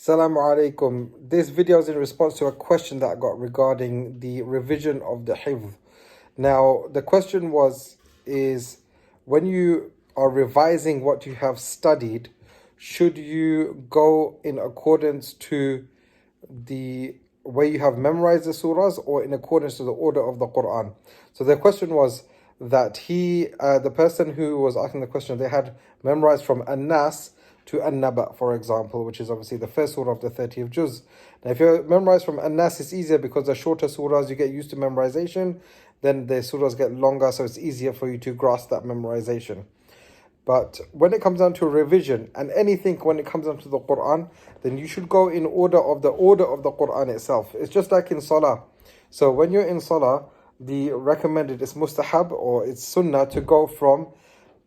Assalamu alaikum. This video is in response to a question that I got regarding the revision of the hifz. Now, the question is when you are revising what you have studied, should you go in accordance to the way you have memorized the surahs or in accordance to the order of the Quran? So the question was that the person who was asking the question, they had memorized from An-Nas to An-Naba, for example, which is obviously the first surah of the 30th juz. Now, if you memorize from An-Nas, it's easier because the shorter surahs, you get used to memorization, then the surahs get longer, so it's easier for you to grasp that memorization. But when it comes down to revision and anything when it comes down to the Quran, then you should go in order of the Quran itself. It's just like in Salah. So when you're in Salah, the recommended is mustahab or it's sunnah to go from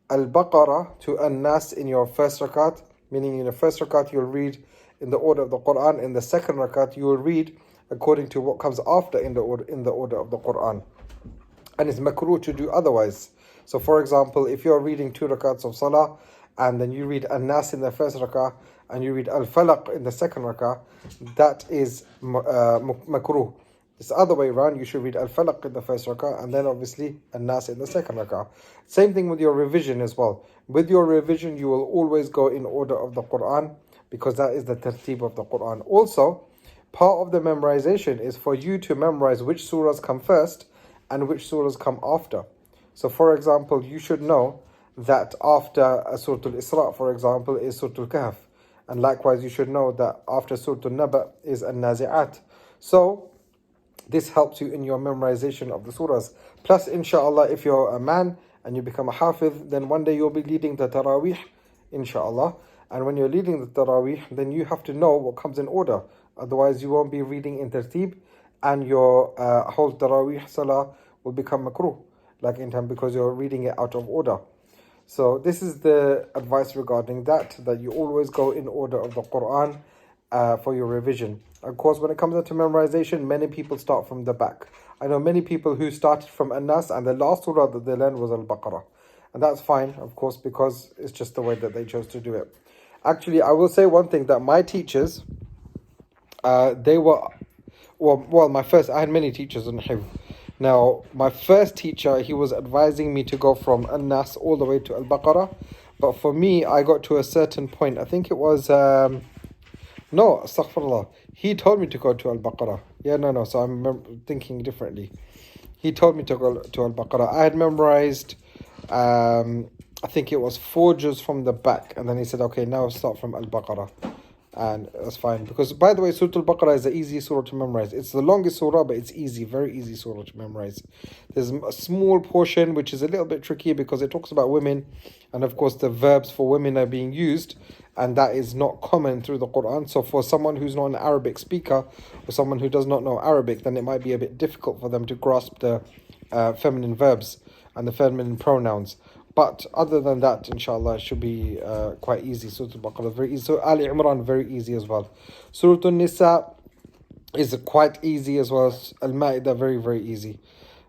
Al-Baqarah to An-Nas in your first rakat, meaning in the first rakat you'll read in the order of the Quran, in the second rakat you will read according to what comes after in the order of the Quran. And it's makruh to do otherwise. So for example, if you're reading 2 rakats of Salah and then you read An-Nas in the first rakah and you read Al-Falaq in the second rakah, that is makruh. It's the other way around. You should read Al-Falaq in the first rakah and then obviously An-Nas in the second rakah. Same thing with your revision as well. With your revision, you will always go in order of the Quran because that is the tartib of the Quran. Also, part of the memorization is for you to memorize which surahs come first and which surahs come after. So for example, you should know that after Surah Al-Isra, for example, is Surah Al-Kahf. And likewise, you should know that after Surah Al-Naba is An-Nazi'at. So this helps you in your memorization of the surahs. Plus, inshallah, if you're a man and you become a hafiz, then one day you'll be leading the Taraweeh, inshallah. And when you're leading the Taraweeh, then you have to know what comes in order. Otherwise, you won't be reading in tartib and your whole Taraweeh salah will become makruh, like in time, because you're reading it out of order. So this is the advice regarding that you always go in order of the Quran for your revision. Of course, when it comes to memorization, many people start from the back. I know many people who started from An-Nas and the last surah that they learned was Al-Baqarah. And that's fine, of course, because it's just the way that they chose to do it. Actually, I will say one thing, that my teachers, they were, I had many teachers in Hifz. Now, my first teacher, he was advising me to go from An-Nas all the way to Al-Baqarah. But for me, I got to a certain point. I think it was, no, astaghfirullah. He told me to go to Al-Baqarah. So I'm thinking differently. He told me to go to Al-Baqarah. I had memorized, I think it was 4 juz from the back. And then he said, okay, now start from Al-Baqarah. And that's fine. Because, by the way, Surah Al-Baqarah is the easiest surah to memorize. It's the longest surah, but it's easy, very easy surah to memorize. There's a small portion which is a little bit tricky because it talks about women. And of course, the verbs for women are being used. And that is not common through the Quran. So for someone who's not an Arabic speaker or someone who does not know Arabic, then it might be a bit difficult for them to grasp the feminine verbs and the feminine pronouns. But other than that, inshallah, it should be quite easy. Surah Al-Baqarah is very easy. So Ali Imran, very easy as well. Surah Al-Nisa is quite easy as well. Al-Ma'idah, very, very easy.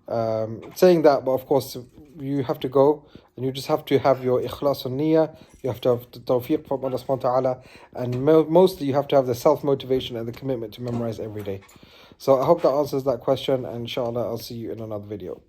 Saying that, but of course, you have to go and you just have to have your ikhlas and niyyah. You have to have the tawfiq from Allah subhanahu wa ta'ala. And mostly you have to have the self-motivation and the commitment to memorize every day. So I hope that answers that question. And inshallah, I'll see you in another video.